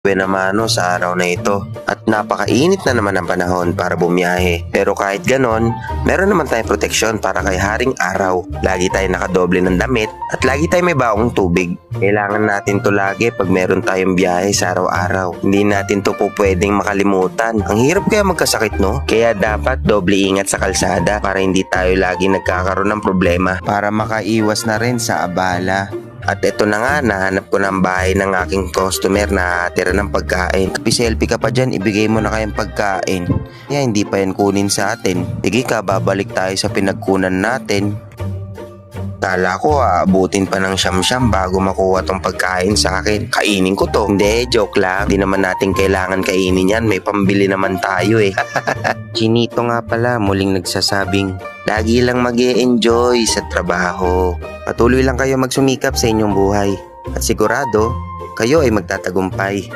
Benamano sa araw na ito at napakainit na naman ang panahon para bumiyahe. Pero kahit ganon, meron naman tayong proteksyon para kay Haring Araw. Lagi tayo nakadoble ng damit at lagi tayo may baong tubig. Kailangan natin to lagi pag meron tayong biyahe sa araw-araw. Hindi natin to po pwedeng makalimutan. Ang hirap kaya magkasakit, no? Kaya dapat doble ingat sa kalsada para hindi tayo lagi nagkakaroon ng problema. Para makaiwas na rin sa abala. At ito na nga, nahanap ko ng bahay ng aking customer na tira ng pagkain. Selfie ka pa dyan, ibigay mo na kayong pagkain. Kaya hindi pa yan kunin sa atin. Sige ka, babalik tayo sa pinagkunan natin. Kala ko aabutin pa ng siyam-siyam bago makuha tong pagkain sa akin. Kainin ko to. Hindi, joke lang. Hindi naman natin kailangan kainin yan. May pambili naman tayo eh. Chinito nga pala muling nagsasabing, lagi lang mag-e-enjoy sa trabaho. Patuloy lang kayo magsumikap sa inyong buhay. At sigurado, kayo ay magtatagumpay.